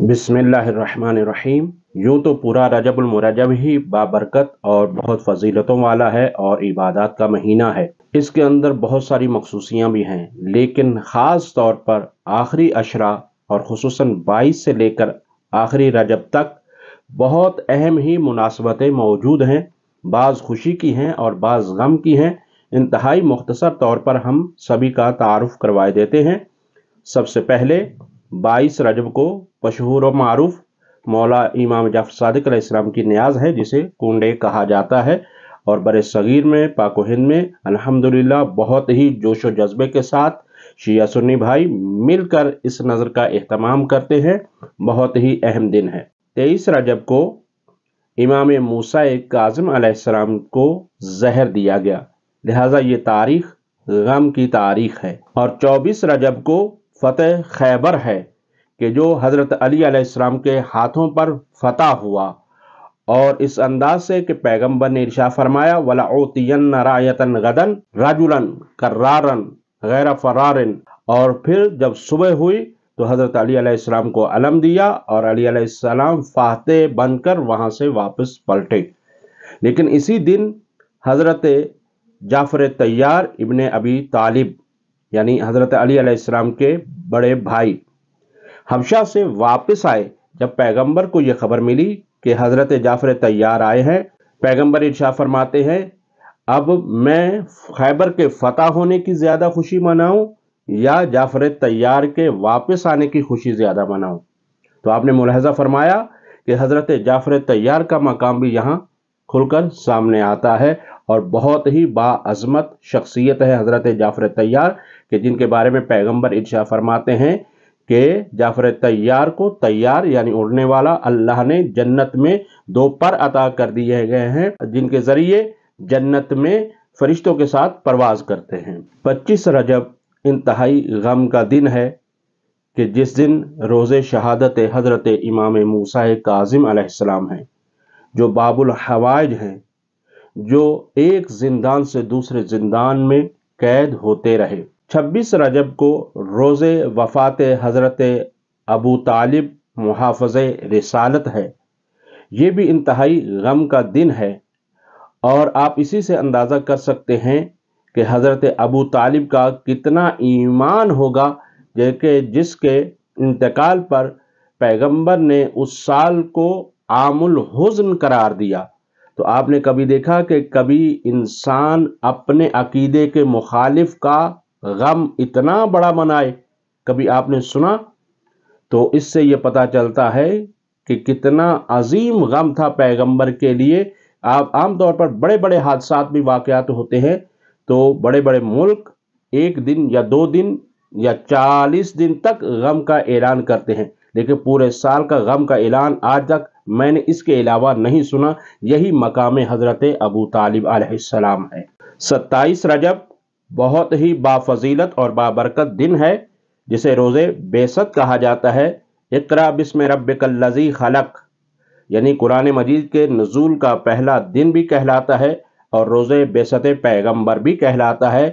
बिस्मिल्लाहिर्रहमानिर्रहीम। यूँ तो पूरा रजबुल मुरज्जब ही बाबरकत और बहुत फजीलतों वाला है और इबादत का महीना है। इसके अंदर बहुत सारी मखसूसियाँ भी हैं, लेकिन ख़ास तौर पर आखिरी अशरा और खुसूसन 22 से लेकर आखिरी रजब तक बहुत अहम ही मुनासबतें मौजूद हैं। बाज़ खुशी की हैं और बाज़ गम की हैं। इंतहाई मुख्तसर तौर पर हम सभी का तारुफ करवा देते हैं। सबसे पहले 22 रजब को मशहूर और मारूफ मौला इमाम जाफर सादिक अलैहिस्सलाम की न्याज है, जिसे कुंडे कहा जाता है, और बरे सगीर में पाक व हिंद में अल्हम्दुलिल्लाह बहुत ही जोश व जज्बे के साथ शिया सुन्नी भाई मिलकर इस नज़र का एहतमाम करते हैं। बहुत ही अहम दिन है। 23 रजब को इमाम मूसा काज़िम अलैहिस्सलाम को जहर दिया गया, लिहाजा ये तारीख गम की तारीख है। और 24 रजब को फतेह खैबर है कि जो हज़रत अली अलैहिस्सलाम के हाथों पर फतह हुआ, और इस अंदाज से कि पैगंबर ने इरशाद फरमाया वलउतियन्न रायतन गदन रजुलन कर्रारन गैर फरारिन। और फिर जब सुबह हुई तो हज़रत अली अलैहिस्सलाम को अलम दिया और अली अलैहिस्सलाम फातह बनकर वहाँ से वापस पलटे। लेकिन इसी दिन हज़रत जाफ़र तैयार इब्ने अबी तालिब यानी हज़रत अली अलैहिस्सलाम के बड़े भाई हबशा से वापस आए। जब पैगंबर को यह खबर मिली कि हज़रत जाफ़र तैयार आए हैं, पैगंबर इरशाद फरमाते हैं अब मैं खैबर के फतह होने की ज़्यादा खुशी मनाऊं या जाफ़र तैयार के वापस आने की खुशी ज़्यादा मनाऊं। तो आपने मुलाहजा फरमाया कि हज़रत जाफ़र तैयार का मकाम भी यहाँ खुलकर सामने आता है, और बहुत ही बाअज़मत शख्सियत है हज़रत जाफ़र तैयार कि जिनके बारे में पैगंबर इरशाद फरमाते हैं कि जाफ़र तैयार को तैयार यानी उड़ने वाला अल्लाह ने जन्नत में 2 पर अता कर दिए गए हैं, जिनके ज़रिए जन्नत में फरिश्तों के साथ परवाज़ करते हैं। 25 रजब इंतहाई गम का दिन है कि जिस दिन रोज़े शहादत हज़रत इमाम मूसा काज़िम अलैहिस्सलाम हैं, जो बाबुल हवाइज हैं, जो एक ज़िंदान से दूसरे ज़िंदान में कैद होते रहे। 26 रजब को रोज़े वफ़ात हज़रत अबू तालिब मुहाफ़िज़े रिसालत है। ये भी इंतहाई गम का दिन है, और आप इसी से अंदाज़ा कर सकते हैं कि हज़रत अबू तालिब का कितना ईमान होगा कि जिसके इंतकाल पर पैगंबर ने उस साल को आमुल हुज़्न करार दिया। तो आपने कभी देखा कि कभी इंसान अपने अकीदे के मुखालिफ का गम इतना बड़ा मनाए? कभी आपने सुना? तो इससे ये पता चलता है कि कितना अजीम गम था पैगंबर के लिए। आप आमतौर पर बड़े बड़े हादसात भी वाक़यात होते हैं तो बड़े बड़े मुल्क 1 दिन या 2 दिन या 40 दिन तक गम का ऐलान करते हैं, लेकिन पूरे साल का गम का ऐलान आज तक मैंने इसके अलावा नहीं सुना। यही मकाम हज़रत अबू तालिब अलैहिस्सलाम है। 27 रजब बहुत ही बाफजीलत और बाबरकत दिन है, जिसे रोज़े बेसत कहा जाता है। इक़रा बिस्मि रब्बिकल्लज़ी खलक़ यानी कुरान मजीद के नुज़ूल का पहला दिन भी कहलाता है, और रोज़े बेसत पैगंबर भी कहलाता है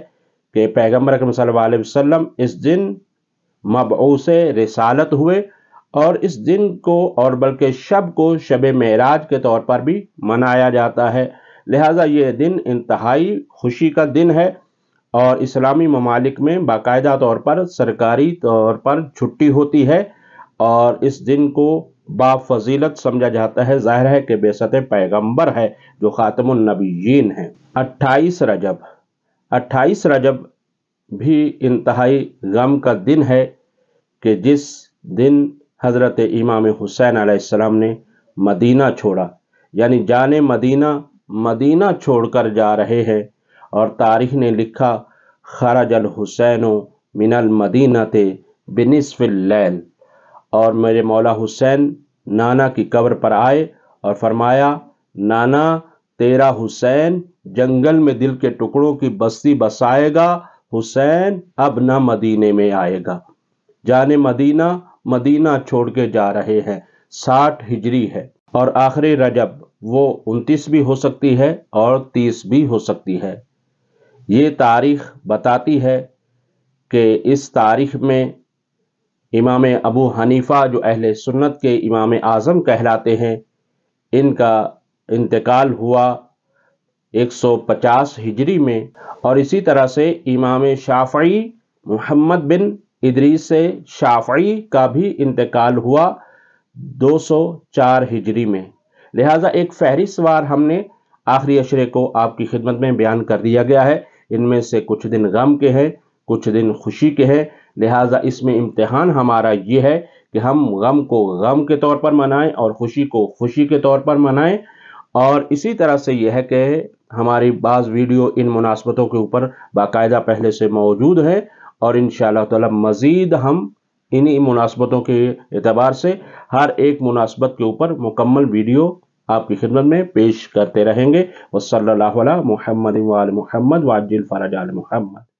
कि पैगंबर अकरम सल्लल्लाहु अलैहि वसल्लम इस दिन मबऊस रिसालत हुए, और इस दिन को और बल्कि शब को शब मेराज के तौर पर भी मनाया जाता है। लिहाजा ये दिन इंतहाई खुशी का दिन है, और इस्लामी ममालिक में बाकायदा तौर पर सरकारी तौर पर छुट्टी होती है, और इस दिन को बाफजीलत समझा जाता है। ज़ाहिर है कि बेसत पैगंबर है जो ख़ातमुन नबिय्यीन है। 28 रजब भी इंतहाई गम का दिन है कि जिस दिन हज़रत इमाम हुसैन अलैहिस्सलाम ने मदीना छोड़ा, यानी जाने मदीना छोड़कर जा रहे हैं, और तारीख़ ने लिखा खरजल हुसैनो मिनल मदीनते बिनिस्फिल लैल। और मेरे मौला हुसैन नाना की कब्र पर आए और फरमाया नाना तेरा हुसैन जंगल में दिल के टुकड़ों की बस्ती बसाएगा, हुसैन अब न मदीने में आएगा। जाने मदीना छोड़ के जा रहे हैं। 60 हिजरी है, और आखिरी रजब वो 29 भी हो सकती है और 30 भी हो सकती है। ये तारीख बताती है कि इस तारीख में امام ابو حنیفہ جو اہل سنت کے امام اعظم کہلاتے ہیں، ان کا انتقال ہوا 150 ہجری میں، اور اسی طرح سے امام شافعی محمد بن ادریس شافعی کا بھی انتقال ہوا 204 ہجری میں۔ لہٰذا ایک فہرست وار ہم نے آخری عشرے کو آپ کی خدمت میں بیان کر دیا گیا ہے۔ ان میں سے کچھ دن غم کے ہیں، کچھ دن خوشی کے ہیں، لہٰذا اس میں امتحان ہمارا یہ ہے کہ ہم غم کو غم کے طور پر منائیں اور خوشی کو خوشی کے طور پر منائیں۔ اور اسی طرح سے یہ ہے کہ ہماری بعض ویڈیو ان مناسبتوں کے اوپر باقاعدہ پہلے سے موجود ہے، اور انشاءاللہ تعالی مزید ہم انہی مناسبتوں کے اعتبار سے ہر ایک مناسبت کے اوپر مکمل ویڈیو آپ کی خدمت میں پیش کرتے رہیں گے۔ وصلی اللہ علی محمد وآل محمد وعجل فرج آل محمد۔